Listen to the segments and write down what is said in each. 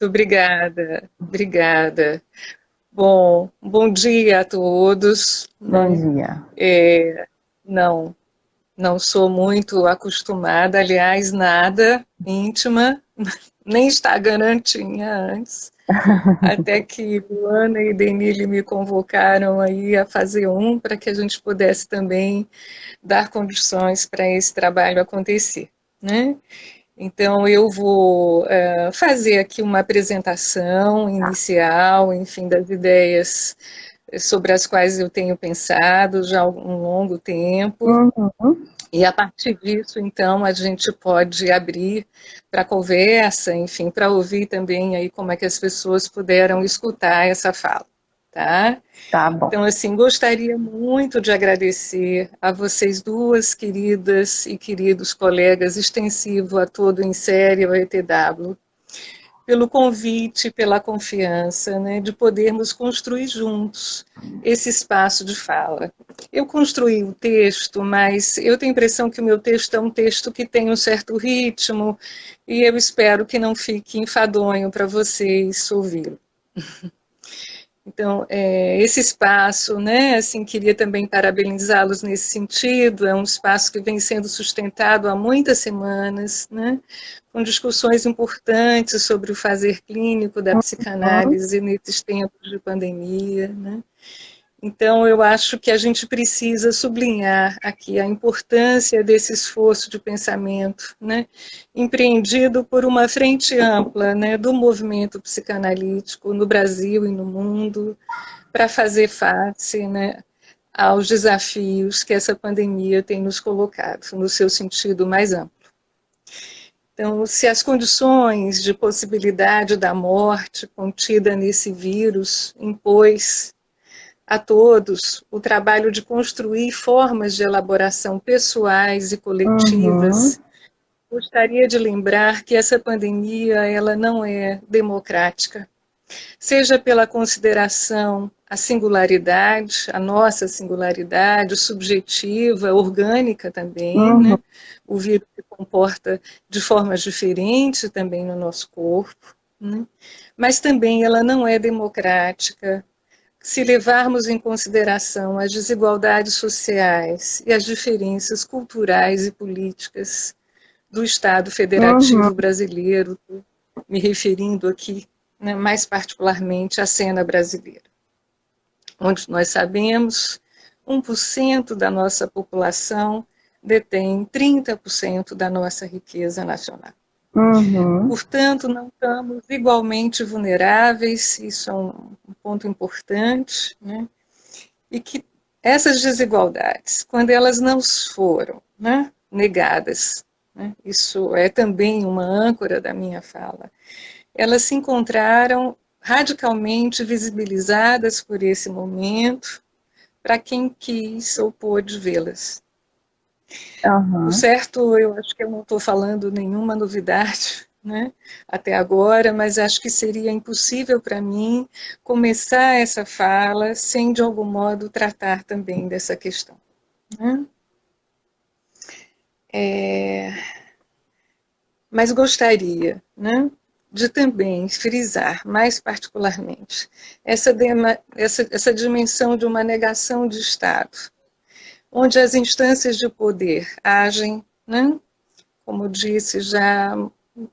Obrigada, obrigada. Bom dia a todos, Bom né? dia. Não, não sou muito acostumada, aliás, nada íntima, nem Instagram tinha antes, até que Luana e Denile me convocaram aí a fazer um para que a gente pudesse também dar condições para esse trabalho acontecer, né? Então, eu vou fazer aqui uma apresentação inicial, enfim, das ideias sobre as quais eu tenho pensado já há um longo tempo, Uhum. e a partir disso, então, a gente pode abrir para conversa, enfim, para ouvir também aí como é que as pessoas puderam escutar essa fala, tá? Tá bom. Então, assim, gostaria muito de agradecer a vocês duas, queridas e queridos colegas, extensivo a todo o Insere, ao ETW, pelo convite, pela confiança, né, de podermos construir juntos esse espaço de fala. Eu construí o texto, mas eu tenho a impressão que o meu texto é um texto que tem um certo ritmo, e eu espero que não fique enfadonho para vocês ouvi-lo. Então, esse espaço, né, assim, queria também parabenizá-los nesse sentido, é um espaço que vem sendo sustentado há muitas semanas, né, com discussões importantes sobre o fazer clínico da Uhum. psicanálise nesses tempos de pandemia, né. Então, eu acho que a gente precisa sublinhar aqui a importância desse esforço de pensamento, né, empreendido por uma frente ampla, né, do movimento psicanalítico no Brasil e no mundo, para fazer face, né, aos desafios que essa pandemia tem nos colocado, no seu sentido mais amplo. Então, se as condições de possibilidade da morte contida nesse vírus impôs a todos o trabalho de construir formas de elaboração pessoais e Uhum. coletivas, gostaria de lembrar que essa pandemia ela não é democrática, seja pela consideração à singularidade, a nossa singularidade subjetiva, orgânica também, Uhum. né? O vírus se comporta de formas diferentes também no nosso corpo, né? Mas também ela não é democrática se levarmos em consideração as desigualdades sociais e as diferenças culturais e políticas do Estado Uhum. Federativo Brasileiro, me referindo aqui, né, mais particularmente à cena brasileira, onde nós sabemos 1% da nossa população detém 30% da nossa riqueza nacional. Uhum. Portanto, não estamos igualmente vulneráveis, isso é um ponto importante, né? E que essas desigualdades, quando elas não foram, né, negadas, né, isso é também uma âncora da minha fala, elas se encontraram radicalmente visibilizadas por esse momento, para quem quis ou pôde vê-las. O Uhum. certo, eu acho que eu não estou falando nenhuma novidade, né, até agora, mas acho que seria impossível para mim começar essa fala sem, de algum modo, tratar também dessa questão, né? Mas gostaria, né, de também frisar mais particularmente essa dimensão de uma negação de Estado, onde as instâncias de poder agem, né, como disse já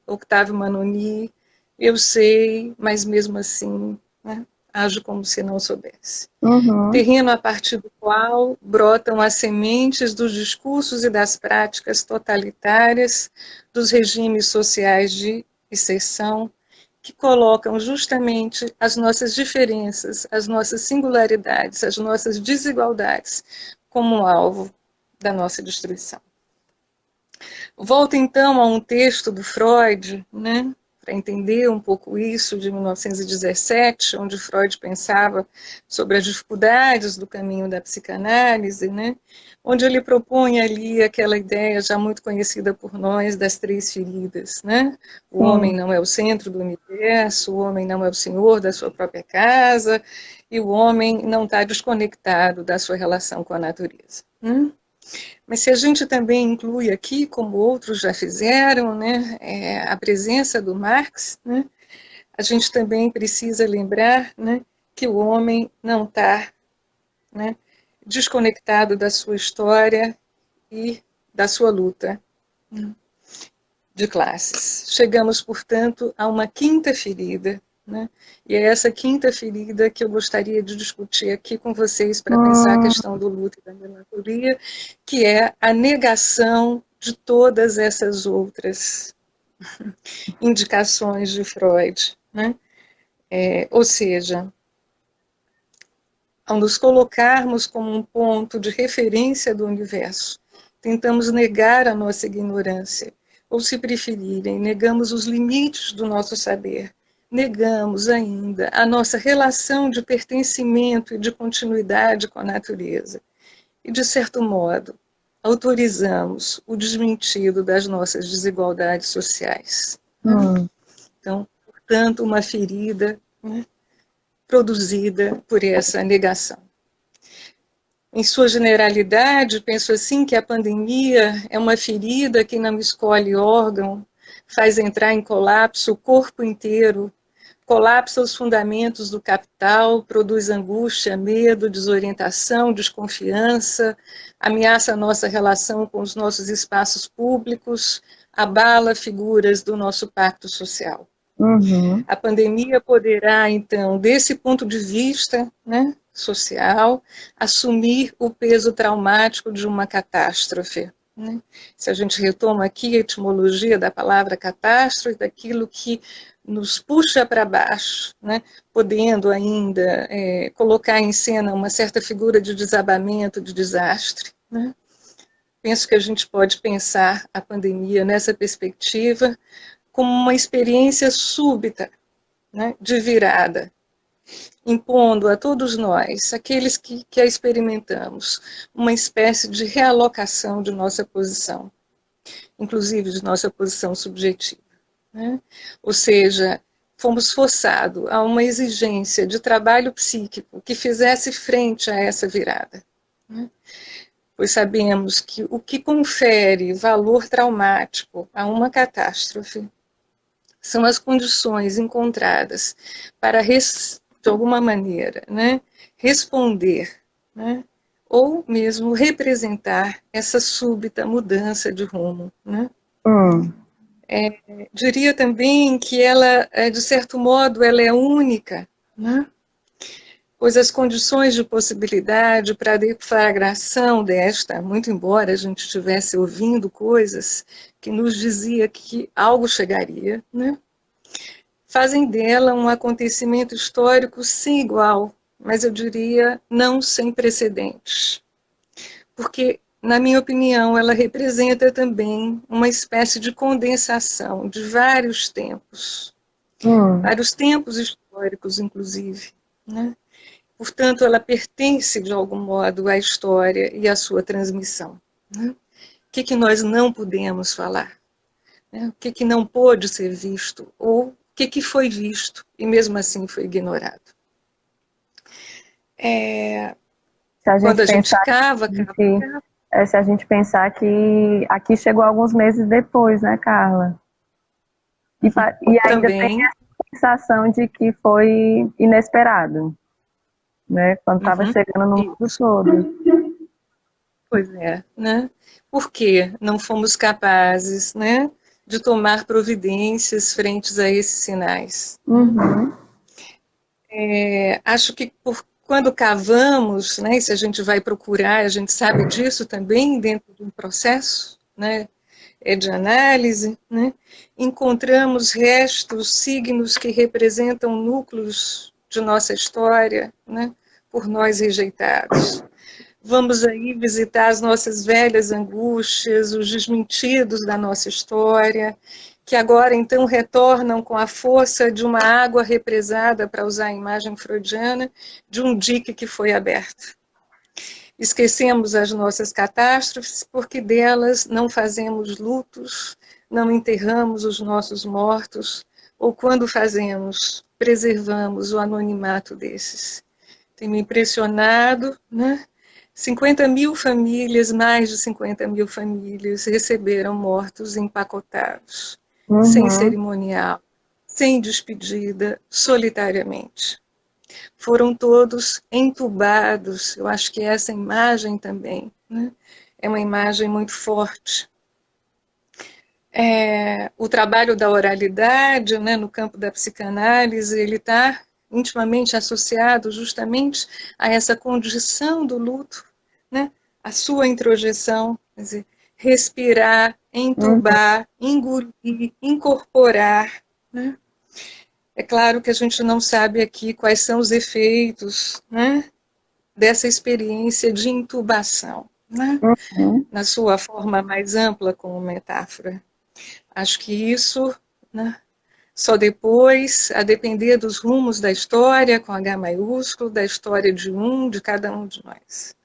Octávio Manoni, eu sei, mas mesmo assim, né, ajo como se não soubesse. Uhum. Terreno a partir do qual brotam as sementes dos discursos e das práticas totalitárias dos regimes sociais de exceção, que colocam justamente as nossas diferenças, as nossas singularidades, as nossas desigualdades como alvo da nossa destruição. Volto então a um texto do Freud, né, para entender um pouco isso, de 1917, onde Freud pensava sobre as dificuldades do caminho da psicanálise, né, onde ele propõe ali aquela ideia já muito conhecida por nós das três feridas, né? O homem Sim. não é o centro do universo, o homem não é o senhor da sua própria casa, e o homem não está desconectado da sua relação com a natureza, né? Mas se a gente também inclui aqui, como outros já fizeram, né, a presença do Marx, né, a gente também precisa lembrar, né, que o homem não está, né, desconectado da sua história e da sua luta, né, de classes. Chegamos, portanto, a uma quinta ferida, né, e é essa quinta ferida que eu gostaria de discutir aqui com vocês para pensar a questão do luto e da melancolia, que é a negação de todas essas outras indicações de Freud, né? Ou seja, ao nos colocarmos como um ponto de referência do universo, tentamos negar a nossa ignorância, ou, se preferirem, negamos os limites do nosso saber, negamos ainda a nossa relação de pertencimento e de continuidade com a natureza. E, de certo modo, autorizamos o desmentido das nossas desigualdades sociais. Então, portanto, uma ferida, né, produzida por essa negação. Em sua generalidade, penso assim que a pandemia é uma ferida que não escolhe órgão, faz entrar em colapso o corpo inteiro, colapsa os fundamentos do capital, produz angústia, medo, desorientação, desconfiança, ameaça a nossa relação com os nossos espaços públicos, abala figuras do nosso pacto social. A pandemia poderá, então, desse ponto de vista, né, social, assumir o peso traumático de uma catástrofe. Né? Se a gente retoma aqui a etimologia da palavra catástrofe, daquilo que nos puxa para baixo, né, podendo ainda colocar em cena uma certa figura de desabamento, de desastre. Né? Penso que a gente pode pensar a pandemia nessa perspectiva, como uma experiência súbita, né, de virada, impondo a todos nós, aqueles que a experimentamos, uma espécie de realocação de nossa posição, inclusive de nossa posição subjetiva. Né? Ou seja, fomos forçados a uma exigência de trabalho psíquico que fizesse frente a essa virada. Né? Pois sabemos que o que confere valor traumático a uma catástrofe são as condições encontradas para, de alguma maneira, né, responder, né, ou mesmo representar essa súbita mudança de rumo. Né? Diria também que ela, de certo modo, ela é única, né? Pois as condições de possibilidade para a deflagração desta, muito embora a gente estivesse ouvindo coisas que nos dizia que algo chegaria, né, fazem dela um acontecimento histórico sem igual, mas eu diria não sem precedentes. Porque, na minha opinião, ela representa também uma espécie de condensação de vários tempos, vários tempos históricos, inclusive, né? Portanto, ela pertence, de algum modo, à história e à sua transmissão. Né? O que nós não podemos falar? Né? O que não pôde ser visto? Ou o que foi visto e, mesmo assim, foi ignorado? Quando a gente cava... Se a gente pensar que aqui chegou alguns meses depois, né, Carla? E ainda tem essa sensação de que foi inesperado. Né, quando estava chegando no mundo todo. Pois é, né? Por que não fomos capazes, né, de tomar providências frente a esses sinais? Acho que quando cavamos, né, e se a gente vai procurar, a gente sabe disso também dentro de um processo, né, de análise, né, encontramos restos, signos que representam núcleos de nossa história, né, por nós rejeitados. Vamos aí visitar as nossas velhas angústias, os desmentidos da nossa história, que agora então retornam com a força de uma água represada, para usar a imagem freudiana, de um dique que foi aberto. Esquecemos as nossas catástrofes porque delas não fazemos lutos, não enterramos os nossos mortos, ou quando fazemos, preservamos o anonimato desses. Tem me impressionado, né? 50 mil famílias, mais de 50 mil famílias receberam mortos empacotados, sem cerimonial, sem despedida, solitariamente. Foram todos entubados. Eu acho que essa imagem também, né, é uma imagem muito forte. O trabalho da oralidade, né, no campo da psicanálise, ele está intimamente associado justamente a essa condição do luto, né, a sua introjeção, quer dizer, respirar, entubar, engolir, incorporar, né? É claro que a gente não sabe aqui quais são os efeitos, né, dessa experiência de intubação, né, na sua forma mais ampla como metáfora. Acho que isso, né, só depois, a depender dos rumos da história, com H maiúsculo, da história de cada um de nós.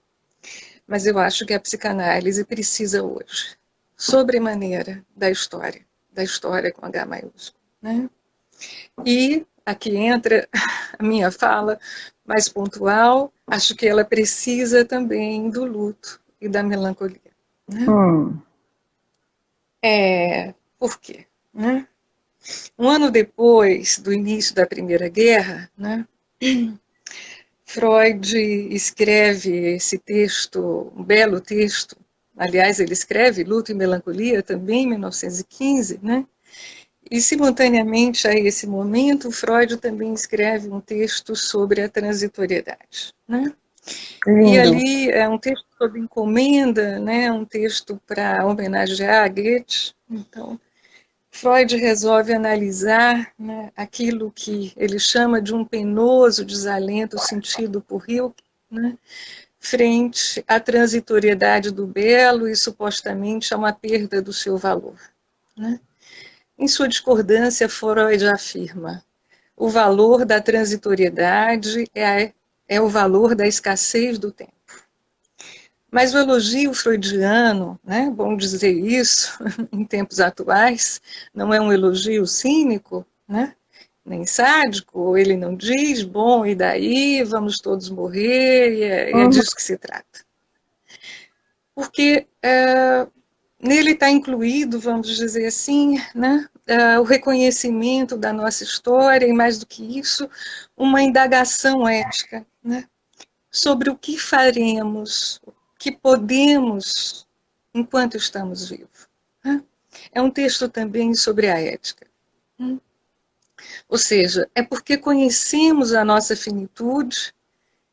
Mas eu acho que a psicanálise precisa hoje, sobremaneira, da história com H maiúsculo, né? E aqui entra a minha fala mais pontual, acho que ela precisa também do luto e da melancolia. Né? Por quê? Né? Um ano depois do início da Primeira Guerra, né, Freud escreve esse texto, um belo texto, aliás, ele escreve Luto e Melancolia também em 1915, né? E, simultaneamente a esse momento, Freud também escreve um texto sobre a transitoriedade. Né? E ali é um texto sob encomenda, né? Um texto para homenagear a Goethe. Então, Freud resolve analisar, né, aquilo que ele chama de um penoso desalento sentido por Rilke, né, frente à transitoriedade do belo e supostamente a uma perda do seu valor. Né? Em sua discordância, Freud afirma: o valor da transitoriedade é o valor da escassez do tempo. Mas o elogio freudiano, né, bom dizer isso, em tempos atuais, não é um elogio cínico, né, nem sádico, ele não diz, bom, e daí, vamos todos morrer, e é disso que se trata. Porque nele está incluído, vamos dizer assim, né, o reconhecimento da nossa história e, mais do que isso, uma indagação ética, né, sobre o que faremos, o que podemos enquanto estamos vivos. Né? É um texto também sobre a ética. Ou seja, é porque conhecemos a nossa finitude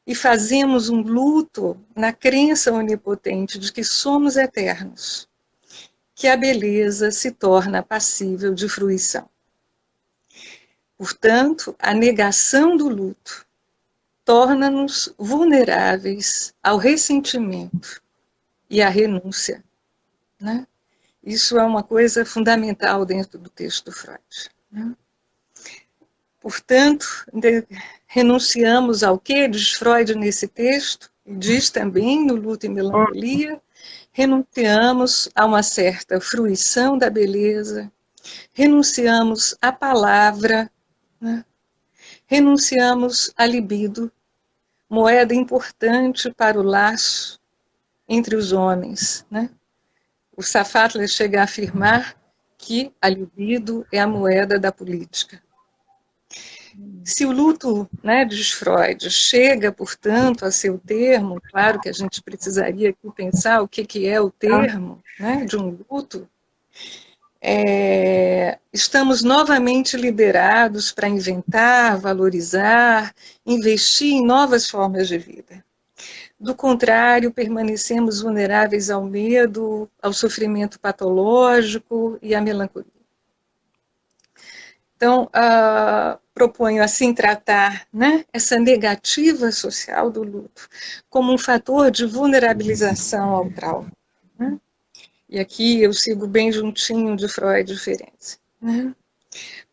e fazemos um luto na crença onipotente de que somos eternos, que a beleza se torna passível de fruição. Portanto, a negação do luto torna-nos vulneráveis ao ressentimento e à renúncia. Né? Isso é uma coisa fundamental dentro do texto do Freud. Né? Portanto, renunciamos ao que diz Freud nesse texto, e diz também no Luto e Melancolia, renunciamos a uma certa fruição da beleza, renunciamos à palavra, né? Renunciamos à libido, moeda importante para o laço entre os homens. Né? O Safatler chega a afirmar que a libido é a moeda da política. Se o luto, né, diz Freud, chega, portanto, a seu termo, claro que a gente precisaria aqui pensar o que é o termo, né, de um luto, estamos novamente liderados para inventar, valorizar, investir em novas formas de vida. Do contrário, permanecemos vulneráveis ao medo, ao sofrimento patológico e à melancolia. Então, proponho assim tratar, né, essa negativa social do luto como um fator de vulnerabilização ao trauma. Né? E aqui eu sigo bem juntinho de Freud e Ferenczi. Né?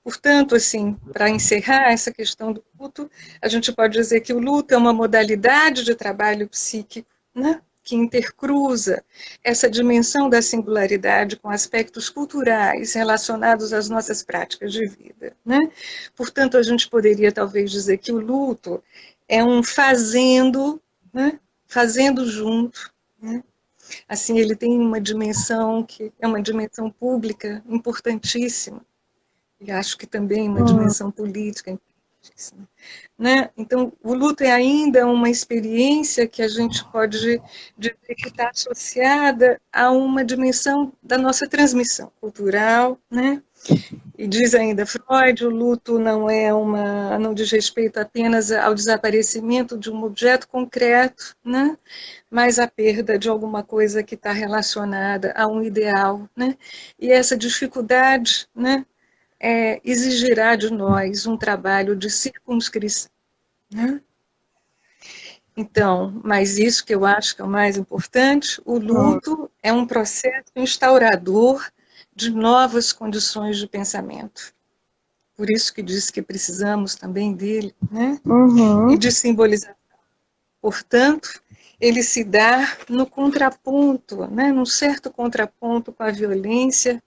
Portanto, assim, para encerrar essa questão do luto, a gente pode dizer que o luto é uma modalidade de trabalho psíquico, né, que intercruza essa dimensão da singularidade com aspectos culturais relacionados às nossas práticas de vida. Né? Portanto, a gente poderia talvez dizer que o luto é um fazendo, né, fazendo junto. Né? Assim, ele tem uma dimensão que é uma dimensão pública importantíssima. e acho que também uma dimensão política, né? Então, o luto é ainda uma experiência que a gente pode dizer que está associada a uma dimensão da nossa transmissão cultural, né? E diz ainda Freud, o luto não diz respeito apenas ao desaparecimento de um objeto concreto, né? Mas a perda de alguma coisa que está relacionada a um ideal, né? E essa dificuldade, né? Exigirá de nós um trabalho de circunscrição, né? Então, mas isso que eu acho que é o mais importante, o luto é um processo instaurador de novas condições de pensamento. Por isso que diz que precisamos também dele, né? E de simbolização. Portanto, ele se dá no contraponto, né? Num certo contraponto com a violência,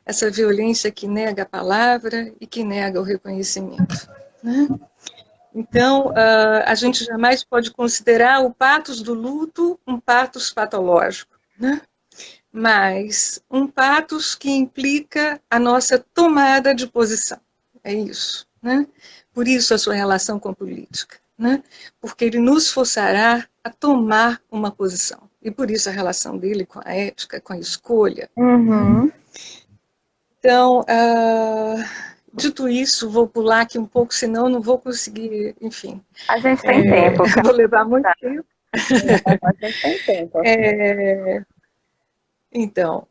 essa violência que nega a palavra e que nega o reconhecimento, né? Então, a gente jamais pode considerar o patos do luto um patos patológico, né? Mas um patos que implica a nossa tomada de posição. É isso, né? Por isso a sua relação com a política, né? Porque ele nos forçará a tomar uma posição. E por isso a relação dele com a ética, com a escolha. Né? Então, dito isso, vou pular aqui um pouco, senão não vou conseguir, enfim. A gente tem tempo. Vou levar muito tempo. A gente tem tempo. Então,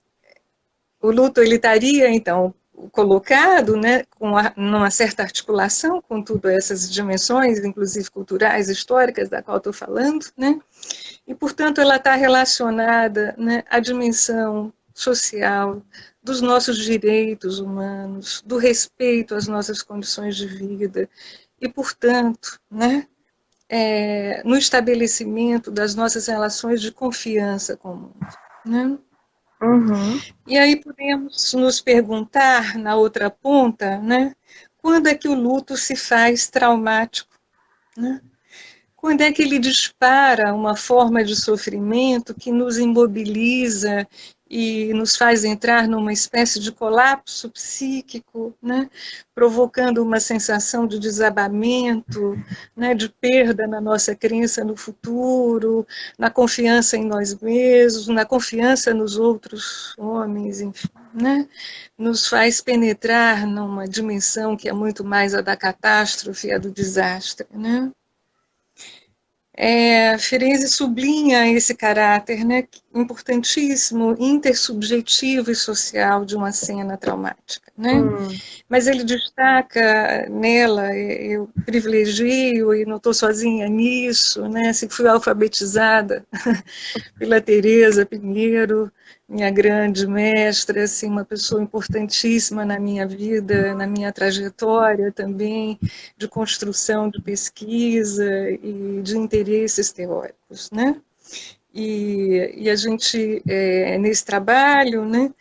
o luto ele estaria, então, colocado, né, numa certa articulação com tudo essas dimensões, inclusive culturais, históricas, da qual estou falando, né, e, portanto, ela está relacionada, né, à dimensão social, dos nossos direitos humanos, do respeito às nossas condições de vida, e, portanto, né, no estabelecimento das nossas relações de confiança com o mundo, né? E aí podemos nos perguntar, na outra ponta, né, quando é que o luto se faz traumático? Né? Quando é que ele dispara uma forma de sofrimento que nos imobiliza e nos faz entrar numa espécie de colapso psíquico, né? Provocando uma sensação de desabamento, né? De perda na nossa crença no futuro, na confiança em nós mesmos, na confiança nos outros homens, enfim, né? Nos faz penetrar numa dimensão que é muito mais a da catástrofe, a do desastre, né? Ferenczi sublinha esse caráter, né, importantíssimo, intersubjetivo e social de uma cena traumática, né? Mas ele destaca nela, eu privilegio e não estou sozinha nisso, né? Assim, fui alfabetizada pela Teresa Pinheiro, minha grande mestra, assim, uma pessoa importantíssima na minha vida, na minha trajetória também, de construção de pesquisa e de interesses teóricos, né? E a gente, nesse trabalho, né,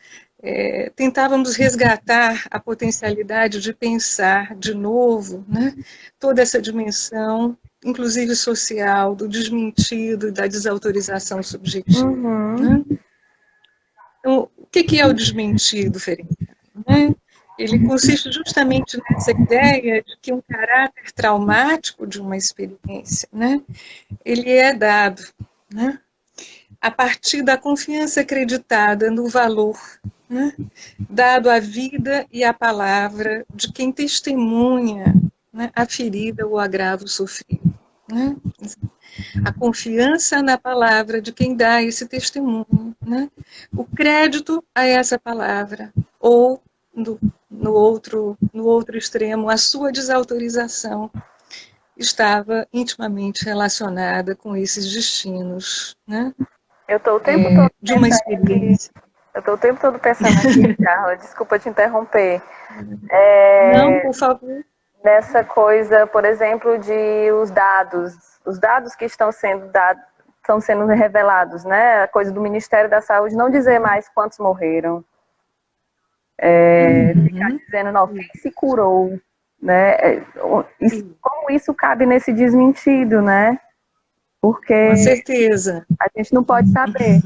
tentávamos resgatar a potencialidade de pensar de novo, né, toda essa dimensão, inclusive social, do desmentido e da desautorização subjetiva. Né? Então, o que é o desmentido, Ferenczi? Né? Ele consiste justamente nessa ideia de que um caráter traumático de uma experiência, né, ele é dado, né, a partir da confiança acreditada no valor, né, dado à vida e à palavra de quem testemunha, né, a ferida ou o agravo sofrido. Né? A confiança na palavra de quem dá esse testemunho, né? O crédito a essa palavra, ou no outro extremo, a sua desautorização estava intimamente relacionada com esses destinos, né? Eu estou o tempo todo de uma experiência. Eu estou o tempo todo pensando aqui, Carla, desculpa te interromper. Não, por favor. Nessa coisa, por exemplo, de os dados que estão sendo revelados, né? A coisa do Ministério da Saúde não dizer mais quantos morreram, ficar dizendo não, quem se curou, né? Como isso cabe nesse desmentido, né? Porque com certeza a gente não pode saber.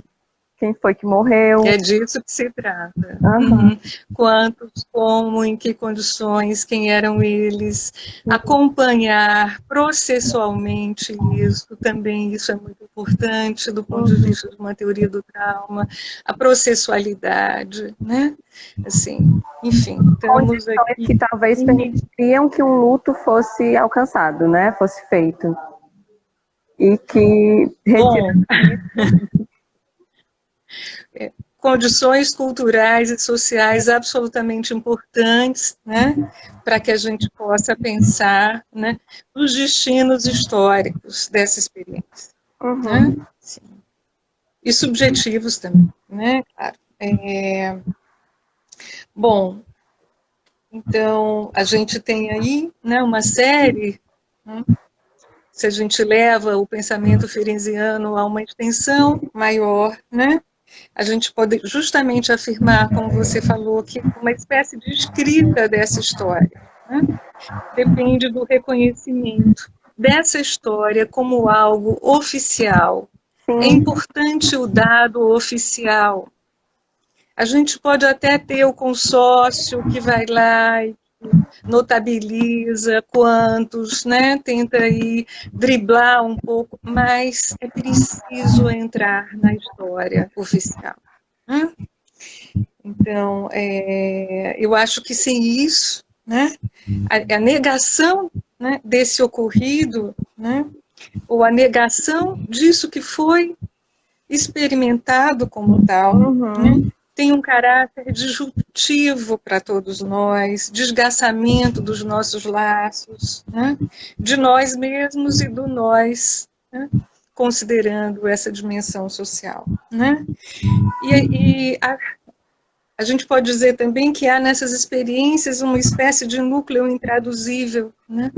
Quem foi que morreu? É disso que se trata. Uhum. Quantos, como, em que condições, quem eram eles, acompanhar processualmente isso, também isso é muito importante do ponto de vista de uma teoria do trauma, a processualidade, né? Assim, enfim, estamos aqui. Que talvez permitiriam que um luto fosse alcançado, né? Fosse feito. E que Bom, condições culturais e sociais absolutamente importantes, né, para que a gente possa pensar, né, os destinos históricos dessa experiência, né? Sim. E subjetivos também, né? Claro. Bom, então a gente tem aí, né, uma série, né, se a gente leva o pensamento ferenziano a uma extensão maior, né? A gente pode justamente afirmar, como você falou, que uma espécie de escrita dessa história, né? Depende do reconhecimento dessa história como algo oficial. É importante o dado oficial. A gente pode até ter o consórcio que vai lá e notabiliza quantos, né? Tenta aí driblar um pouco, mas é preciso entrar na história oficial. Né? Então, eu acho que sem isso, né, a negação, né, desse ocorrido, né, ou a negação disso que foi experimentado como tal, né, tem um caráter disruptivo para todos nós, desgastamento dos nossos laços, né, de nós mesmos e do nós, né, considerando essa dimensão social. Né? E a gente pode dizer também que há nessas experiências uma espécie de núcleo intraduzível, né?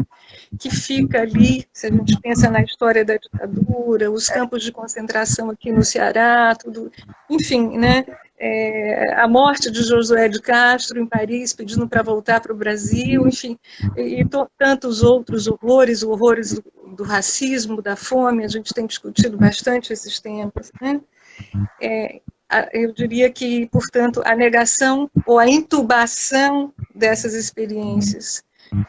Que fica ali, se a gente pensa na história da ditadura, os campos de concentração aqui no Ceará, tudo, enfim, né? A morte de Josué de Castro em Paris, pedindo para voltar para o Brasil, enfim, e tantos outros horrores, do racismo, da fome, a gente tem discutido bastante esses temas, né? Eu diria que, portanto, a negação ou a intubação dessas experiências,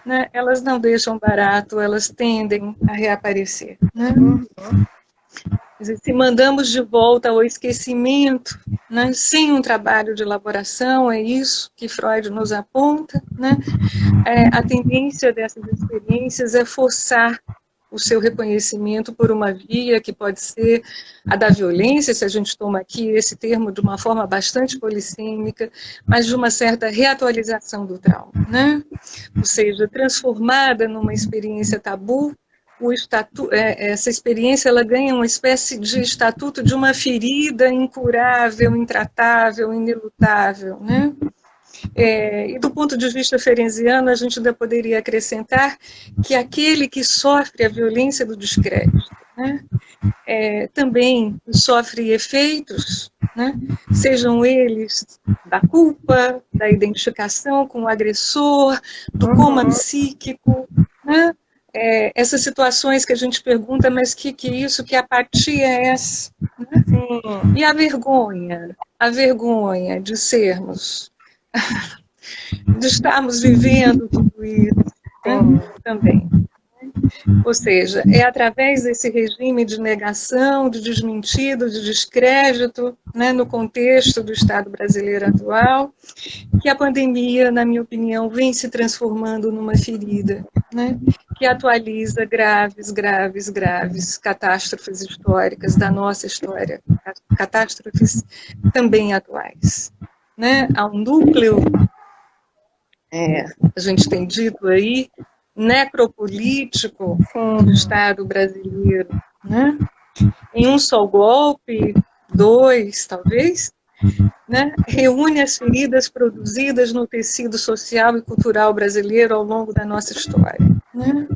né, elas não deixam barato, elas tendem a reaparecer. Né? Quer dizer, se mandamos de volta ao esquecimento, né, sem um trabalho de elaboração, é isso que Freud nos aponta, né, a tendência dessas experiências é forçar o seu reconhecimento por uma via que pode ser a da violência, se a gente toma aqui esse termo de uma forma bastante polissêmica, mas de uma certa reatualização do trauma, né? Ou seja, transformada numa experiência tabu, essa experiência ela ganha uma espécie de estatuto de uma ferida incurável, intratável, inelutável, né? E do ponto de vista ferenziano, a gente ainda poderia acrescentar que aquele que sofre a violência do descrédito, né, também sofre efeitos, né, sejam eles da culpa, da identificação com o agressor, do coma psíquico, né, essas situações que a gente pergunta, mas que é isso, que apatia é essa? Né? E a vergonha de sermos de estarmos vivendo tudo isso, né? Também. Ou seja, é através desse regime de negação, de desmentido, de descrédito, né, no contexto do Estado brasileiro atual, que a pandemia, na minha opinião, vem se transformando numa ferida, né, que atualiza graves catástrofes históricas da nossa história, catástrofes também atuais. Né? Há um núcleo, a gente tem dito aí, necropolítico do Estado brasileiro, né? Em um só golpe, dois talvez, né? Reúne as feridas produzidas no tecido social e cultural brasileiro ao longo da nossa história, né?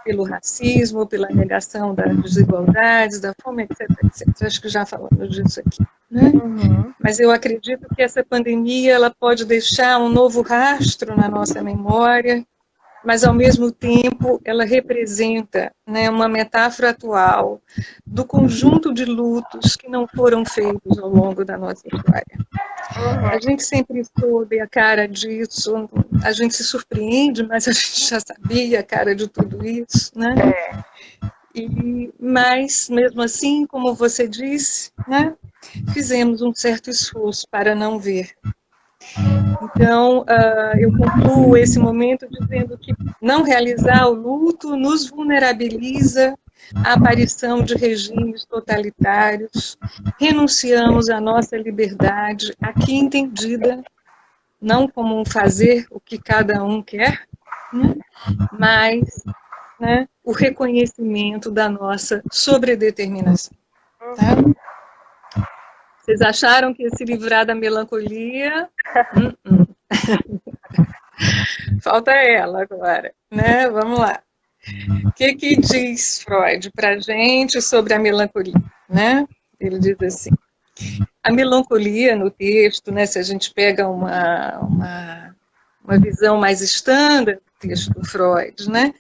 Pelo racismo, pela negação das desigualdades, da fome, etc, etc. Acho que já falamos disso aqui. Né? Mas eu acredito que essa pandemia ela pode deixar um novo rastro na nossa memória, mas ao mesmo tempo ela representa, né, uma metáfora atual do conjunto de lutos que não foram feitos ao longo da nossa história. A gente sempre soube a cara disso, a gente se surpreende, mas a gente já sabia a cara de tudo isso, né? Mas, mesmo assim, como você disse, né, fizemos um certo esforço para não ver. Então, eu concluo esse momento dizendo que não realizar o luto nos vulnerabiliza à aparição de regimes totalitários, renunciamos à nossa liberdade, aqui entendida, não como um fazer o que cada um quer, né, mas, né, o reconhecimento da nossa sobredeterminação. Tá? Vocês acharam que ia se livrar da melancolia? Falta ela agora, né? Vamos lá. O que diz Freud para a gente sobre a melancolia, né? Ele diz assim: a melancolia no texto, né? Se a gente pega uma visão mais standard do texto do Freud, né?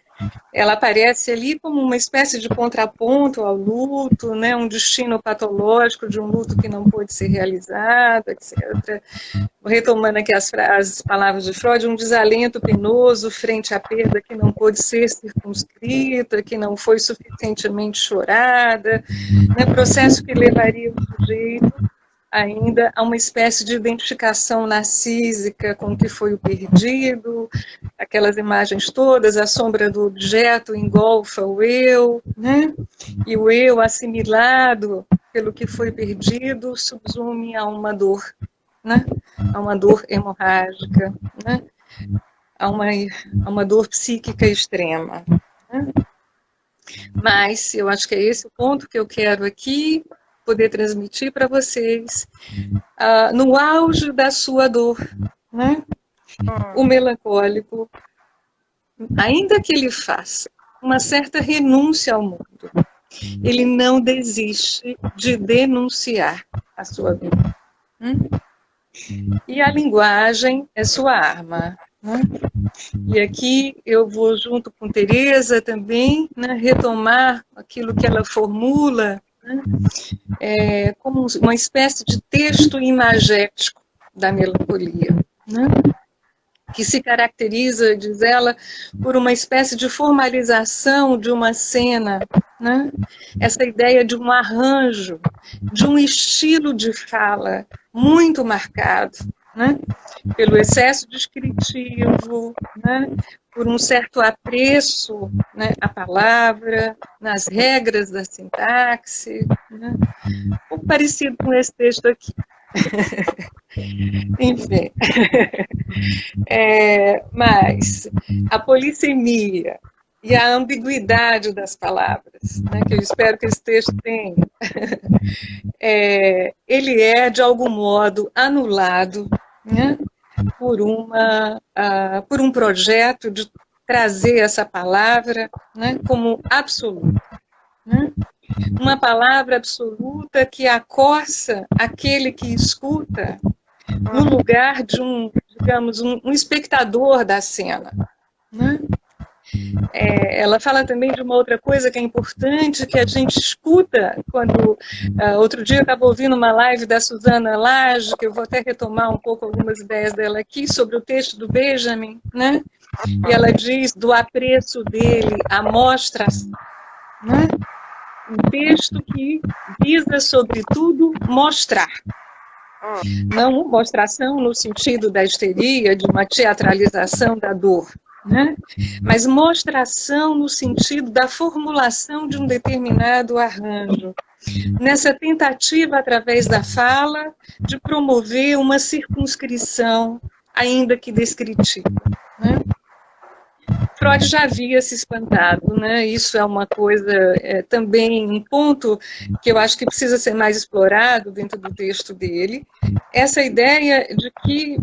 Ela aparece ali como uma espécie de contraponto ao luto, né, um destino patológico de um luto que não pôde ser realizado, etc. Retomando aqui as palavras de Freud, um desalento penoso frente à perda que não pôde ser circunscrita, que não foi suficientemente chorada, né, processo que levaria o sujeito ainda a uma espécie de identificação narcísica com o que foi o perdido, aquelas imagens todas, a sombra do objeto engolfa o eu, né? E o eu assimilado pelo que foi perdido subsume a uma dor, né? A uma dor hemorrágica, né? A uma dor psíquica extrema. Né? Mas eu acho que é esse o ponto que eu quero aqui poder transmitir para vocês, no auge da sua dor, né? O melancólico, ainda que ele faça uma certa renúncia ao mundo, ele não desiste de denunciar a sua dor. E a linguagem é sua arma. Né? E aqui eu vou, junto com Teresa também, né, retomar aquilo que ela formula, né, como uma espécie de texto imagético da melancolia, né, que se caracteriza, diz ela, por uma espécie de formalização de uma cena, né, essa ideia de um arranjo, de um estilo de fala muito marcado, né, pelo excesso descritivo, né, por um certo apreço, né, à palavra, nas regras da sintaxe, né, um pouco parecido com esse texto aqui. Enfim. Mas a polissemia e a ambiguidade das palavras, né, que eu espero que esse texto tenha, ele é, de algum modo, anulado, né, por um projeto de trazer essa palavra, né, como absoluta. Né? Uma palavra absoluta que acossa aquele que escuta no lugar de digamos, um espectador da cena. Né? Ela fala também de uma outra coisa que é importante, que a gente escuta quando... outro dia eu estava ouvindo uma live da Susana Lage, que eu vou até retomar um pouco algumas ideias dela aqui, sobre o texto do Benjamin, né? E ela diz do apreço dele à mostração, né? Um texto que visa, sobretudo, mostrar. Não mostração no sentido da histeria, de uma teatralização da dor, né? Mas mostração no sentido da formulação de um determinado arranjo, nessa tentativa, através da fala, de promover uma circunscrição, ainda que descritiva. Né? Freud já havia se espantado, né? Isso é uma coisa, também um ponto que eu acho que precisa ser mais explorado dentro do texto dele, essa ideia de que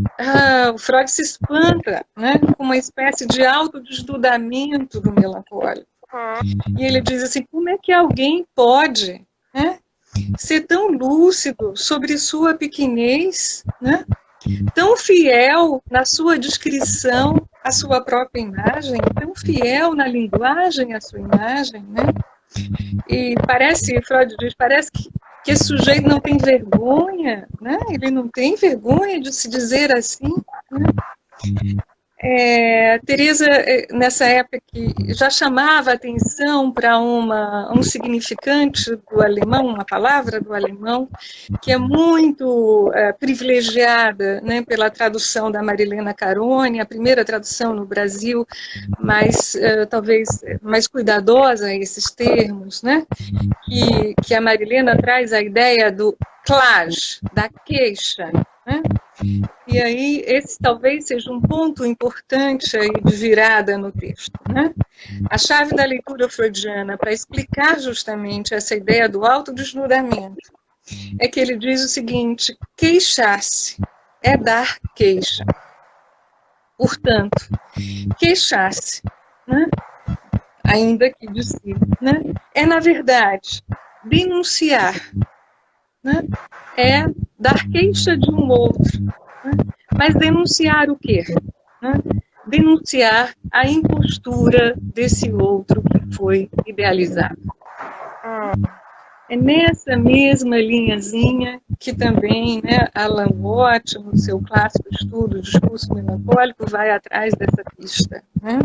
o Freud se espanta, né, com uma espécie de autodesnudamento do melancólico. E ele diz assim, como é que alguém pode, né, ser tão lúcido sobre sua pequenez, né, tão fiel na sua descrição a sua própria imagem, tão fiel na linguagem à sua imagem, né? E Freud diz, parece que esse sujeito não tem vergonha, né? Ele não tem vergonha de se dizer assim, né? Teresa, nessa época, que já chamava atenção para um significante do alemão, uma palavra do alemão, que é muito privilegiada, né, pela tradução da Marilena Carone, a primeira tradução no Brasil, mas talvez mais cuidadosa a esses termos, né, que a Marilena traz a ideia do klage, da queixa, né? E aí, esse talvez seja um ponto importante aí de virada no texto, né? A chave da leitura freudiana para explicar justamente essa ideia do autodesnudamento é que ele diz o seguinte: queixar-se é dar queixa. Portanto, queixar-se, né? Ainda que de si, né? É, na verdade, denunciar, né? É dar queixa de um outro. Né? Mas denunciar o quê? Né? Denunciar a impostura desse outro que foi idealizado. É nessa mesma linhazinha que também, né, Alan Watts, no seu clássico estudo Discurso Melancólico, vai atrás dessa pista. Né?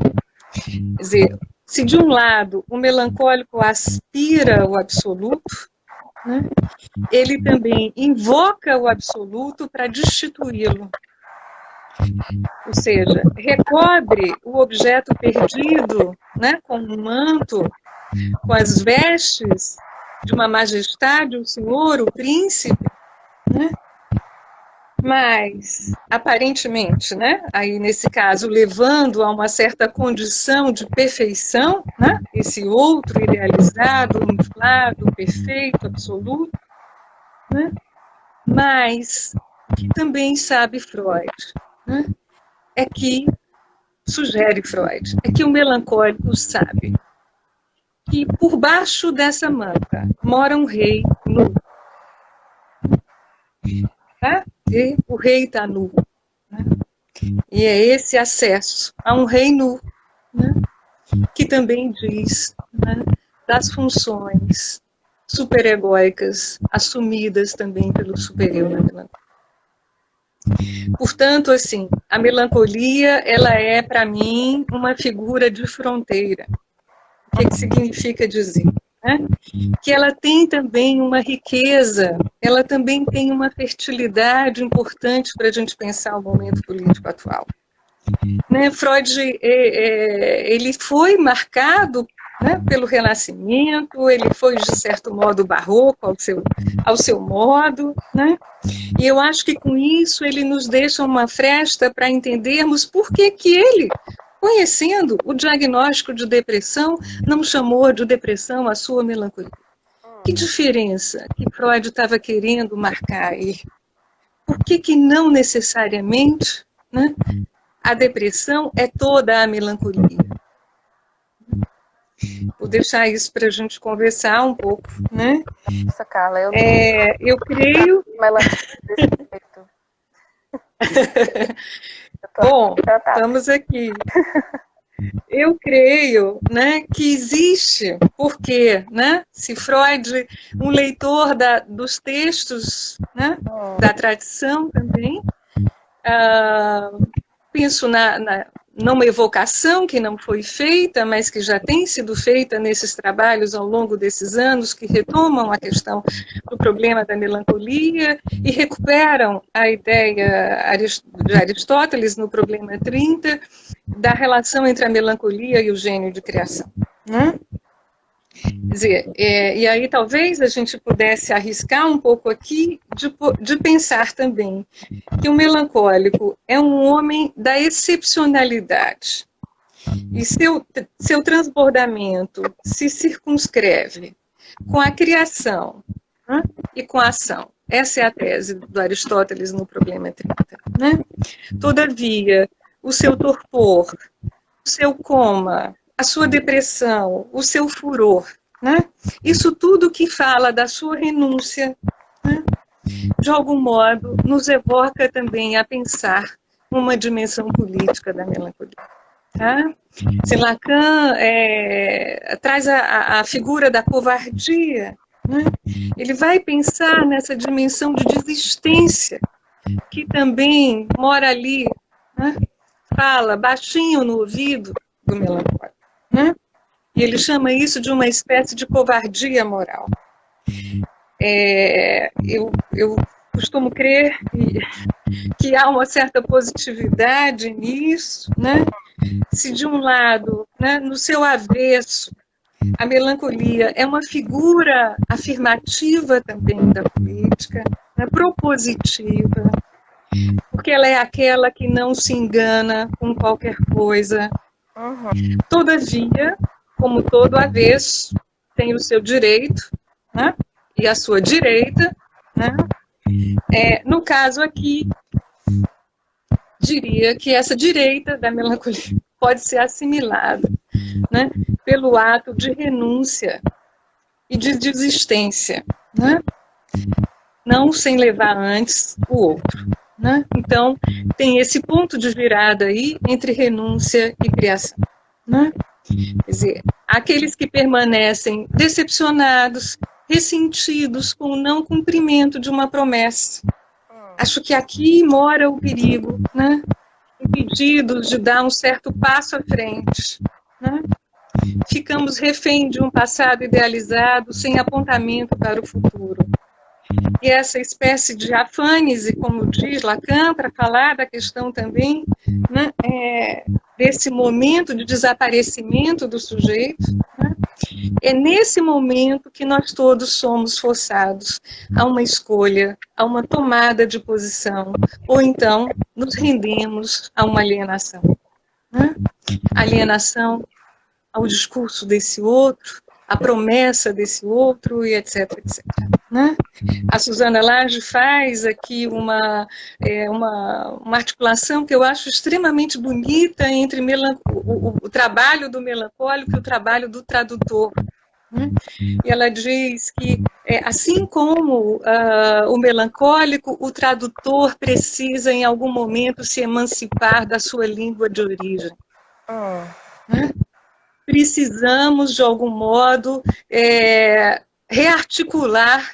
Quer dizer, se de um lado o melancólico aspira o absoluto, né, ele também invoca o absoluto para destituí-lo. Ou seja, recobre o objeto perdido, né, com um manto, com as vestes de uma majestade, o senhor, o príncipe, né? Mas, aparentemente, né, aí nesse caso, levando a uma certa condição de perfeição, né, esse outro idealizado, inflado, perfeito, absoluto, né, mas que também sabe Freud, né, é que, sugere Freud, é que o melancólico sabe que por baixo dessa manta mora um rei nu. Tá? E o rei está nu. Né? E é esse acesso a um rei nu, né, que também diz, né, das funções superegóicas assumidas também pelo superior na melancolia. Portanto, assim, a melancolia, ela é, para mim, uma figura de fronteira. O que significa dizer? Né? Que ela tem também uma riqueza, ela também tem uma fertilidade importante para a gente pensar o momento político atual. Né? Freud, ele foi marcado, né, pelo Renascimento, ele foi, de certo modo, barroco ao seu modo, né? E eu acho que com isso ele nos deixa uma fresta para entendermos por que ele, conhecendo o diagnóstico de depressão, não chamou de depressão a sua melancolia. Que diferença que Freud estava querendo marcar aí? Por que não necessariamente, né, a depressão é toda a melancolia? Vou deixar isso para a gente conversar um pouco, né? Nossa, Carla, eu creio... Bom, estamos aqui. Eu creio, né, que existe, porque, né, se Freud, um leitor dos textos, da tradição também, penso numa evocação que não foi feita, mas que já tem sido feita nesses trabalhos ao longo desses anos, que retomam a questão do problema da melancolia e recuperam a ideia de Aristóteles no problema 30, da relação entre a melancolia e o gênio de criação. Né? Quer dizer, e aí talvez a gente pudesse arriscar um pouco aqui de pensar também que o melancólico é um homem da excepcionalidade. E seu transbordamento se circunscreve com a criação, né, e com a ação. Essa é a tese do Aristóteles no problema 30. Né? Todavia, o seu torpor, o seu coma, a sua depressão, o seu furor, né? Isso tudo que fala da sua renúncia, né, de algum modo, nos evoca também a pensar uma dimensão política da melancolia. Tá? Se Lacan traz a figura da covardia, né? Ele vai pensar nessa dimensão de desistência, que também mora ali, né? Fala baixinho no ouvido do melancólico, né? E ele chama isso de uma espécie de covardia moral. Eu costumo crer que há uma certa positividade nisso, né? Se de um lado, né, no seu avesso, a melancolia é uma figura afirmativa também da política, né, propositiva, porque ela é aquela que não se engana com qualquer coisa. Todavia, como todo avesso, tem o seu direito, né, e a sua direita, né? No caso aqui, diria que essa direita da melancolia pode ser assimilada, né, pelo ato de renúncia e de desistência, né? Não sem levar antes o outro, né? Então, tem esse ponto de virada aí entre renúncia e criação, né? Quer dizer, aqueles que permanecem decepcionados, ressentidos com o não cumprimento de uma promessa. Acho que aqui mora o perigo, né? Impedidos de dar um certo passo à frente, né? Ficamos refém de um passado idealizado sem apontamento para o futuro. E essa espécie de afânise, como diz Lacan, para falar da questão também, né, desse momento de desaparecimento do sujeito, né, é nesse momento que nós todos somos forçados a uma escolha, a uma tomada de posição, ou então nos rendemos a uma alienação. Né? Alienação ao discurso desse outro, à promessa desse outro, e etc, etc. Né? A Susana Lage faz aqui uma articulação que eu acho extremamente bonita entre o trabalho do melancólico e o trabalho do tradutor. Né? E ela diz que, assim como o melancólico, o tradutor precisa, em algum momento, se emancipar da sua língua de origem. Né? Precisamos, de algum modo, rearticular,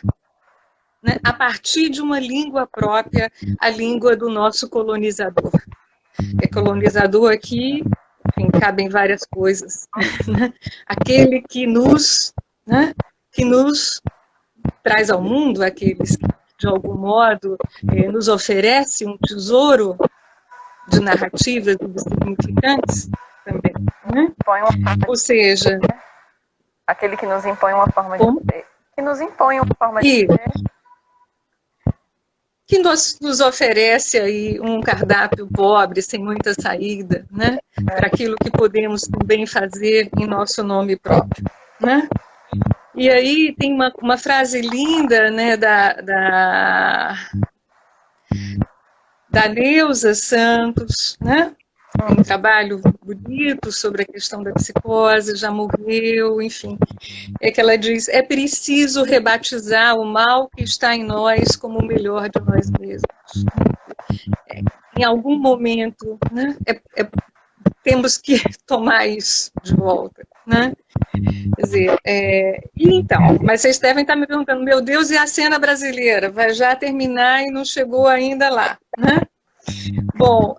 né, a partir de uma língua própria, a língua do nosso colonizador. Colonizador aqui, enfim, cabem várias coisas. Né? Aquele que nos traz ao mundo, aqueles que, de algum modo, nos oferece um tesouro de narrativas e de significantes também. Né? Ou seja... Aquele que nos impõe uma forma de ser. Que nos impõe uma forma de ser. Que nos oferece aí um cardápio pobre, sem muita saída, né? Para aquilo que podemos também fazer em nosso nome próprio. Né? E aí tem uma frase linda, né, da Neuza Santos, né? Um trabalho bonito sobre a questão da psicose, já morreu, enfim. É que ela diz, é preciso rebatizar o mal que está em nós como o melhor de nós mesmos. Em algum momento, né, temos que tomar isso de volta. Né? Quer dizer, então, mas vocês devem estar me perguntando, meu Deus, e a cena brasileira? Vai já terminar e não chegou ainda lá, né? Bom,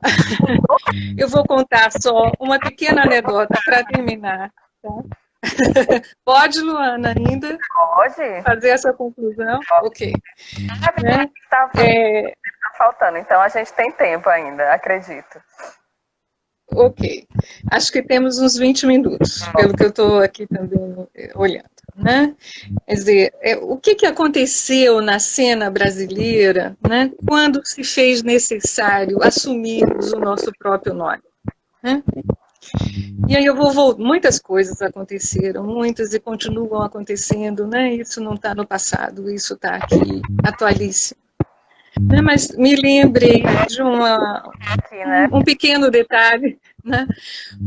eu vou contar só uma pequena anedota para terminar. Tá? Pode, Luana, ainda? Pode. Fazer essa conclusão? Pode. Ok. Né? Tá faltando, então a gente tem tempo ainda, acredito. Ok. Acho que temos uns 20 minutos, pelo que eu estou aqui também olhando. Né? Quer dizer, o que aconteceu na cena brasileira, né, quando se fez necessário assumirmos o nosso próprio nome? Né? E aí muitas coisas aconteceram, muitas e continuam acontecendo, né? Isso não está no passado, isso está aqui, atualíssimo. Né? Mas me lembrei de um pequeno detalhe, né?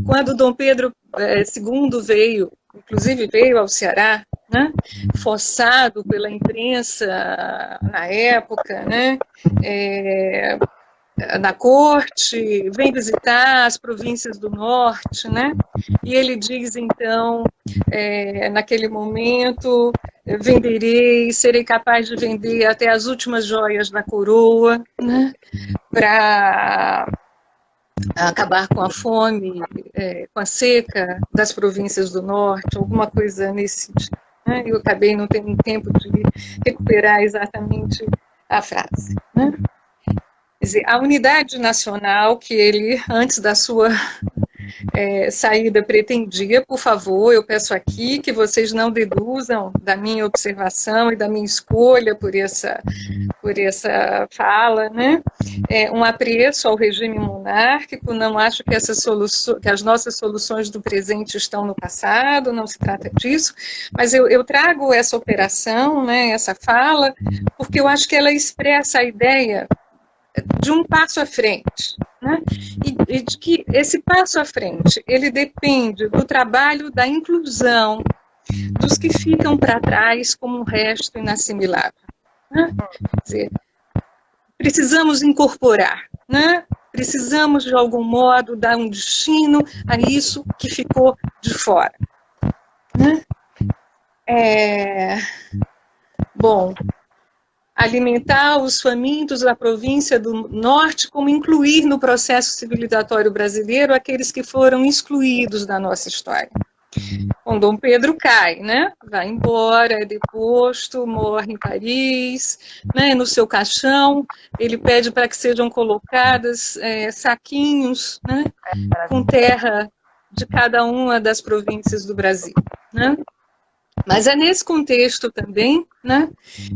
Quando Dom Pedro II veio, inclusive veio ao Ceará, né? Forçado pela imprensa na época, né? na corte, vem visitar as províncias do norte, né? E ele diz, então, naquele momento, venderei, serei capaz de vender até as últimas joias da coroa, né? Para acabar com a fome, com a seca das províncias do norte, alguma coisa nesse sentido. Né? Eu acabei não tendo tempo de recuperar exatamente a frase. Né? Quer dizer, a unidade nacional que ele, antes da sua saída, pretendia, por favor, eu peço aqui que vocês não deduzam da minha observação e da minha escolha por essa fala, né? Um apreço ao regime monárquico, não acho que, que as nossas soluções do presente estão no passado, não se trata disso, mas eu trago essa operação, né, essa fala, porque eu acho que ela expressa a ideia de um passo à frente, né? E de que esse passo à frente, ele depende do trabalho da inclusão dos que ficam para trás como um resto inassimilável. Né? Quer dizer, precisamos incorporar, né? Precisamos, de algum modo, dar um destino a isso que ficou de fora. Né? Bom, alimentar os famintos da província do norte, como incluir no processo civilizatório brasileiro aqueles que foram excluídos da nossa história. Bom, Dom Pedro cai, né? Vai embora, é deposto, morre em Paris, né? No seu caixão, ele pede para que sejam colocadas saquinhos, né? Com terra de cada uma das províncias do Brasil, né? Mas é nesse contexto também, né,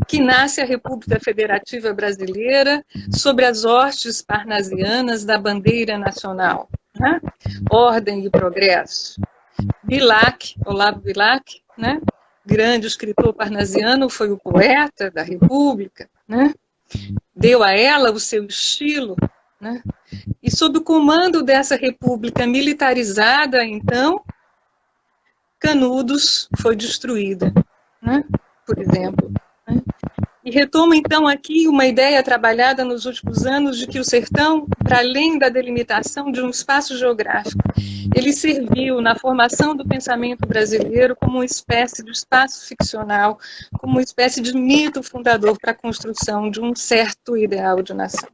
que nasce a República Federativa Brasileira sob as hostes parnasianas da bandeira nacional, né? Ordem e progresso. Bilac, Olavo Bilac, né, grande escritor parnasiano, foi o poeta da República, né, deu a ela o seu estilo, né, e sob o comando dessa República militarizada, então, Canudos foi destruída, né, por exemplo. Né? E retoma, então, aqui uma ideia trabalhada nos últimos anos de que o sertão, para além da delimitação de um espaço geográfico, ele serviu na formação do pensamento brasileiro como uma espécie de espaço ficcional, como uma espécie de mito fundador para a construção de um certo ideal de nação.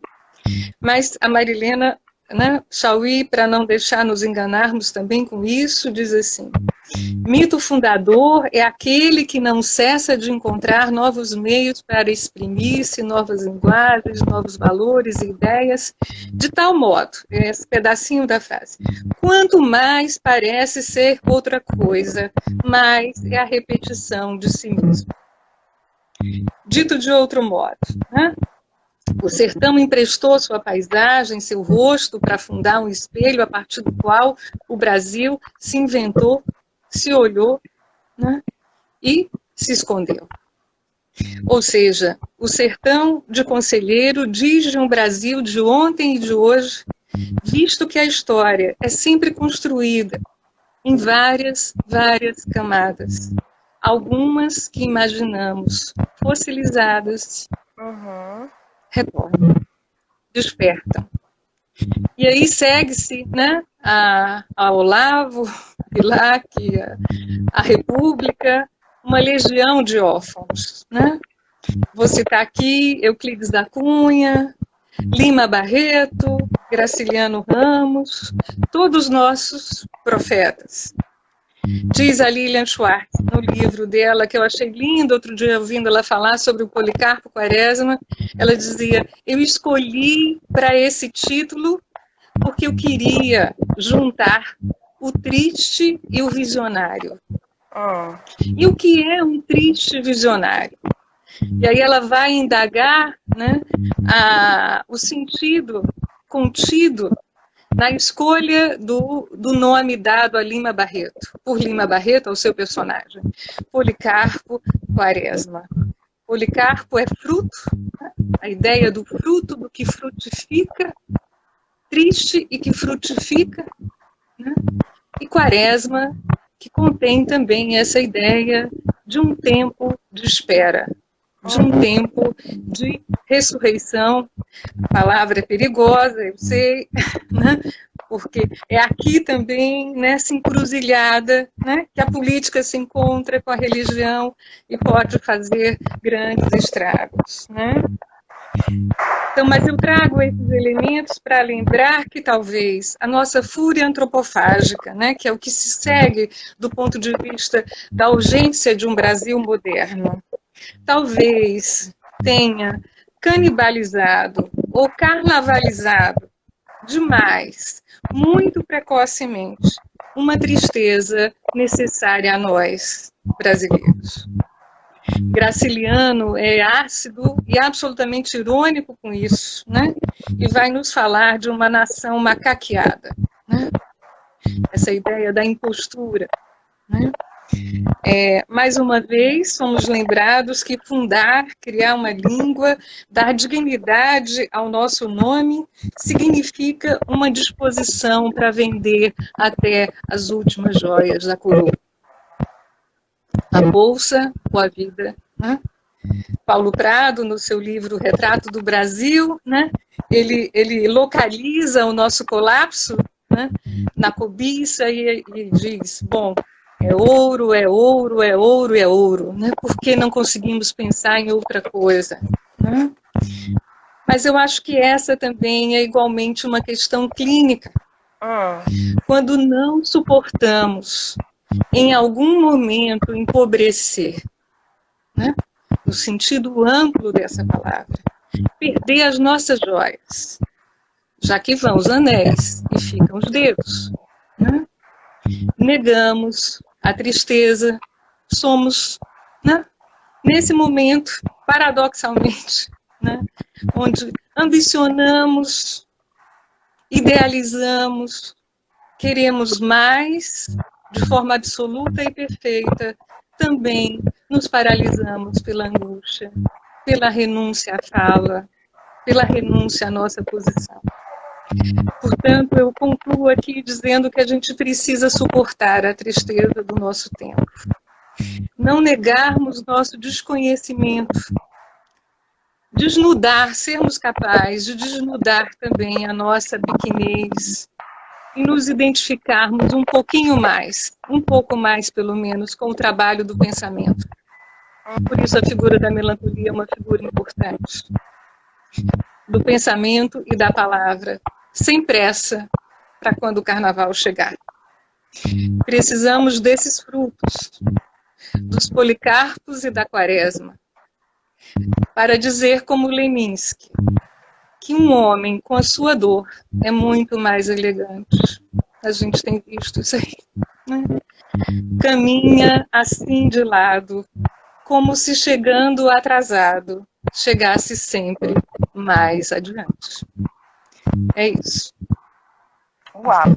Mas a Marilena, né, Chauí, para não deixar nos enganarmos também com isso, diz assim: mito fundador é aquele que não cessa de encontrar novos meios para exprimir-se, novas linguagens, novos valores e ideias, de tal modo, esse pedacinho da frase, quanto mais parece ser outra coisa, mais é a repetição de si mesmo. Dito de outro modo, né? O sertão emprestou sua paisagem, seu rosto, para fundar um espelho a partir do qual o Brasil se inventou, se olhou, né, e se escondeu. Ou seja, o sertão de Conselheiro diz de um Brasil de ontem e de hoje, visto que a história é sempre construída em várias camadas, algumas que imaginamos fossilizadas, retornam, despertam. E aí segue-se, né, a Olavo Bilac, a República, uma legião de órfãos. Né? Vou citar aqui Euclides da Cunha, Lima Barreto, Graciliano Ramos, todos nossos profetas. Diz a Lilian Schwartz, no livro dela, que eu achei lindo, outro dia ouvindo ela falar sobre o Policarpo Quaresma, ela dizia, eu escolhi para esse título porque eu queria juntar o triste e o visionário. E o que é um triste visionário? E aí ela vai indagar, né, o sentido contido na escolha do nome dado a Lima Barreto, por Lima Barreto, ao seu personagem, Policarpo Quaresma. Policarpo é fruto, a ideia do fruto, do que frutifica, triste e que frutifica, né? E Quaresma, que contém também essa ideia de um tempo de espera, de um tempo de ressurreição, A palavra é perigosa, eu sei, né? Porque é aqui também, nessa encruzilhada, né, que a política se encontra com a religião e pode fazer grandes estragos, né? Então, mas eu trago esses elementos para lembrar que talvez a nossa fúria antropofágica, né, que é o que se segue do ponto de vista da urgência de um Brasil moderno, talvez tenha canibalizado ou carnavalizado demais, muito precocemente, uma tristeza necessária a nós, brasileiros. Graciliano é ácido e absolutamente irônico com isso, né? E vai nos falar de uma nação macaqueada, né? Essa ideia da impostura, né? Mais uma vez, somos lembrados que fundar, criar uma língua, dar dignidade ao nosso nome, significa uma disposição para vender até as últimas joias da coroa. A bolsa ou a vida, né? Paulo Prado, no seu livro Retrato do Brasil, né? Ele localiza o nosso colapso, né, na cobiça e diz, bom, é ouro, é ouro, é ouro, é ouro, né? Por que não conseguimos pensar em outra coisa, né? Mas eu acho que essa também é igualmente uma questão clínica. Quando não suportamos, em algum momento, empobrecer, né? No sentido amplo dessa palavra, perder as nossas joias, já que vão os anéis e ficam os dedos, né? Negamos a tristeza, somos, né, nesse momento, paradoxalmente, né, onde ambicionamos, idealizamos, queremos mais, de forma absoluta e perfeita, também nos paralisamos pela angústia, pela renúncia à fala, pela renúncia à nossa posição. Portanto, eu concluo aqui dizendo que a gente precisa suportar a tristeza do nosso tempo. Não negarmos nosso desconhecimento. Desnudar, sermos capazes de desnudar também a nossa pequenez e nos identificarmos um pouquinho mais, um pouco mais pelo menos, com o trabalho do pensamento. Por isso a figura da melancolia é uma figura importante. Do pensamento e da palavra, sem pressa, para quando o carnaval chegar. Precisamos desses frutos, dos policarpos e da quaresma, para dizer como Leminski, que um homem com a sua dor é muito mais elegante. A gente tem visto isso aí, né? Caminha assim de lado, como se chegando atrasado, chegasse sempre mais adiante. É isso. Uau!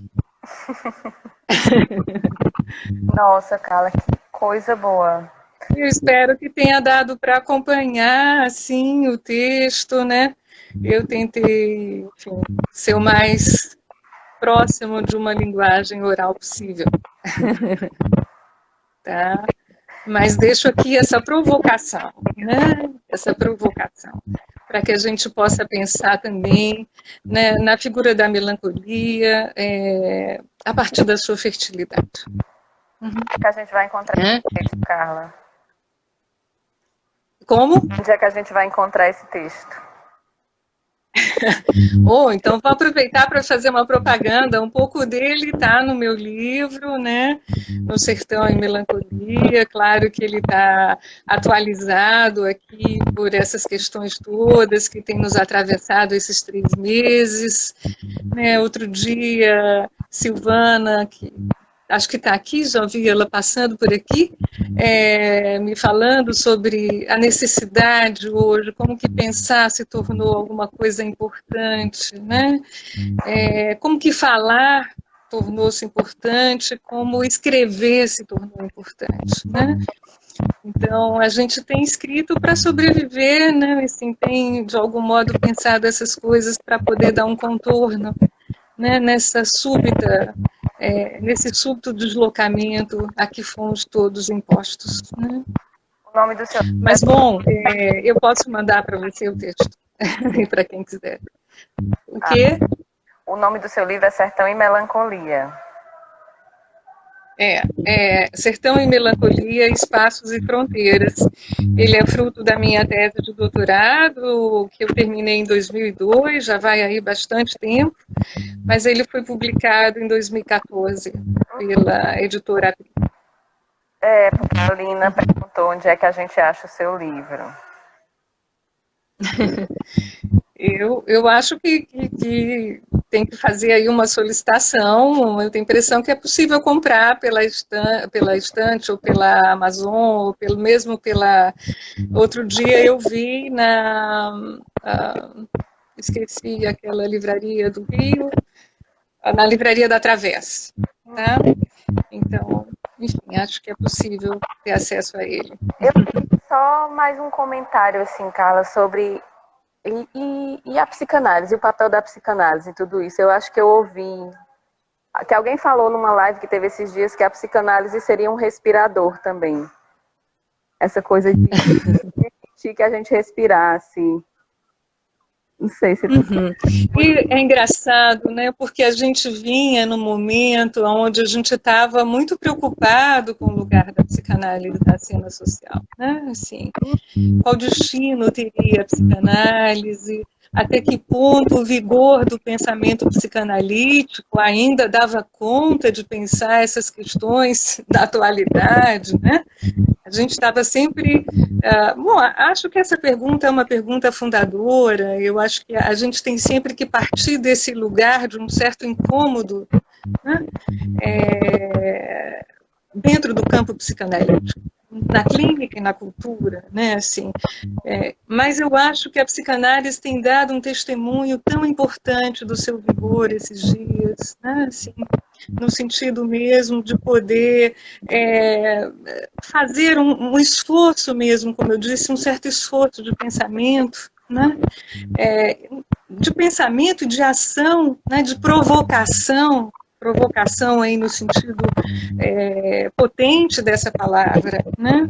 Nossa, Carla, que coisa boa. Eu espero que tenha dado para acompanhar, assim, o texto, né? Eu tentei, enfim, ser o mais próximo de uma linguagem oral possível. Tá? Mas deixo aqui essa provocação, né? Essa provocação, para que a gente possa pensar também, né, na figura da melancolia, a partir da sua fertilidade. Que a gente vai encontrar esse texto, Carla? Como? Onde é que a gente vai encontrar esse texto? Então vou aproveitar para fazer uma propaganda. Um pouco dele está no meu livro, né? No Sertão em Melancolia. Claro que ele está atualizado aqui por essas questões todas que têm nos atravessado esses 3 meses, né? Outro dia, Silvana, que acho que está aqui, já vi ela passando por aqui, me falando sobre a necessidade hoje, como que pensar se tornou alguma coisa importante, né? Como que falar tornou-se importante, como escrever se tornou importante, né? Então, a gente tem escrito para sobreviver, né? Assim, tem, de algum modo, pensado essas coisas para poder dar um contorno, né? Nesse súbito deslocamento a que fomos todos impostos, né? O nome do seu... Mas, bom, eu posso mandar para você o texto. para quem quiser. O quê? O nome do seu livro é Sertão e Melancolia. Sertão e Melancolia, Espaços e Fronteiras. Ele é fruto da minha tese de doutorado, que eu terminei em 2002, já vai aí bastante tempo, mas ele foi publicado em 2014 pela editora Abril. Porque a Lina perguntou onde é que a gente acha o seu livro. Eu acho que tem que fazer aí uma solicitação. Eu tenho a impressão que é possível comprar pela estante ou pela Amazon, ou mesmo pela... Outro dia eu vi esqueci aquela livraria do Rio, na Livraria da Travessa, tá? Então, enfim, acho que é possível ter acesso a ele. Eu tenho só mais um comentário, assim, Carla, sobre... E a psicanálise, o papel da psicanálise e tudo isso. Eu acho que eu ouvi que alguém falou numa live que teve esses dias que a psicanálise seria um respirador também. Essa coisa de permitir que a gente respirasse. Não sei se... E é engraçado, né? Porque a gente vinha num momento onde a gente estava muito preocupado com o lugar da psicanálise na cena social, né? Assim, qual destino teria a psicanálise? Até que ponto o vigor do pensamento psicanalítico ainda dava conta de pensar essas questões da atualidade, né? A gente estava sempre... bom, acho que essa pergunta é uma pergunta fundadora. Eu acho que a gente tem sempre que partir desse lugar de um certo incômodo, né? Dentro do campo psicanalítico, na clínica e na cultura, né? Assim, mas eu acho que a psicanálise tem dado um testemunho tão importante do seu vigor esses dias, né? Assim, no sentido mesmo de poder fazer um esforço mesmo, como eu disse, um certo esforço de pensamento, né? De pensamento e de ação, né? De provocação aí no sentido potente dessa palavra, né?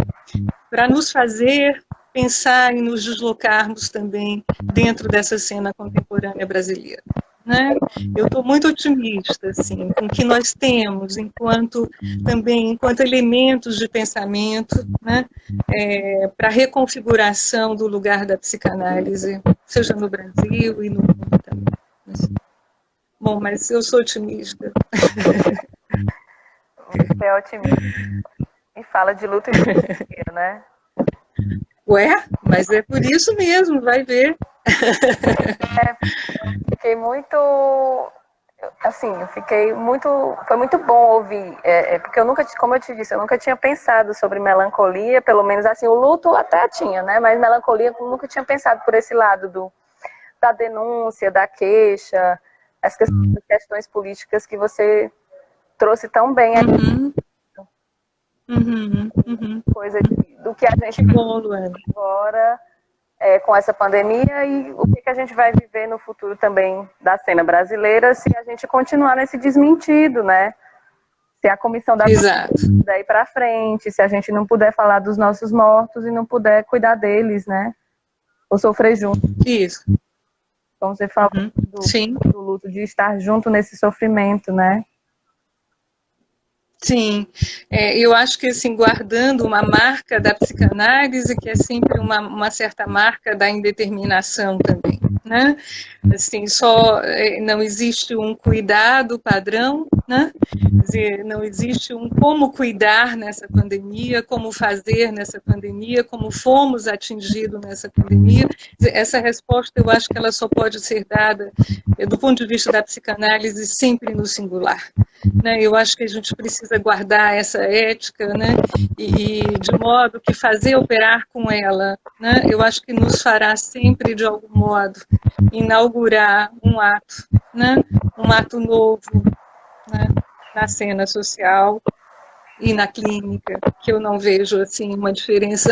Para nos fazer pensar e nos deslocarmos também dentro dessa cena contemporânea brasileira, né? Eu estou muito otimista, assim, com o que nós temos enquanto elementos de pensamento, né? Para a reconfiguração do lugar da psicanálise, seja no Brasil e no mundo também. Bom, mas eu sou otimista. Você é otimista. E fala de luta e desespero, né? Ué, mas é por isso mesmo, vai ver. Fiquei muito... Assim, foi muito bom ouvir, porque eu nunca, como eu te disse, eu nunca tinha pensado sobre melancolia, pelo menos assim, o luto até tinha, né? Mas melancolia eu nunca tinha pensado por esse lado da denúncia, da queixa, as questões políticas que você trouxe tão bem aqui. Coisa do que a gente agora com essa pandemia e o que a gente vai viver no futuro também da cena brasileira se a gente continuar nesse desmentido, né? Se a comissão da puder ir para frente, se a gente não puder falar dos nossos mortos e não puder cuidar deles, né? Ou sofrer junto. Isso. Como você falou do luto, de estar junto nesse sofrimento, né? Sim, eu acho que assim, guardando uma marca da psicanálise, que é sempre uma certa marca da indeterminação também, né? Assim, não existe um cuidado padrão, né? Quer dizer, não existe um como cuidar nessa pandemia, como fazer nessa pandemia, como fomos atingidos nessa pandemia. Essa resposta, eu acho que ela só pode ser dada, do ponto de vista da psicanálise, sempre no singular. Né? Eu acho que a gente precisa guardar essa ética, né? E de modo que fazer operar com ela, né? Eu acho que nos fará sempre, de algum modo, inaugurar um ato, né? Um ato novo, né? Na cena social e na clínica, que eu não vejo assim uma diferença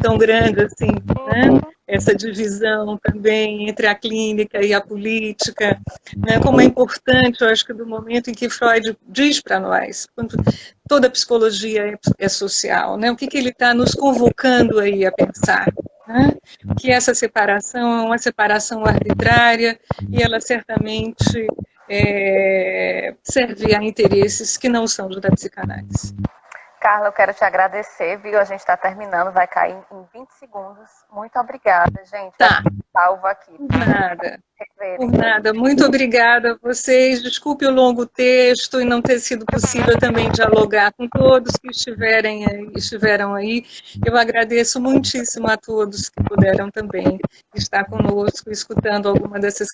tão grande assim, né? Essa divisão também entre a clínica e a política, né? Como é importante, eu acho que do momento em que Freud diz para nós, quando toda psicologia é social, né? O que ele está nos convocando aí a pensar, né? Que essa separação é uma separação arbitrária e ela certamente serve a interesses que não são da psicanálise. Carla, eu quero te agradecer, viu? A gente está terminando, vai cair em 20 segundos. Muito obrigada, gente. Tá. Salvo aqui. Por nada. Por nada. Muito obrigada a vocês. Desculpe o longo texto e não ter sido possível também dialogar com todos que estiveram aí. Eu agradeço muitíssimo a todos que puderam também estar conosco, escutando alguma dessas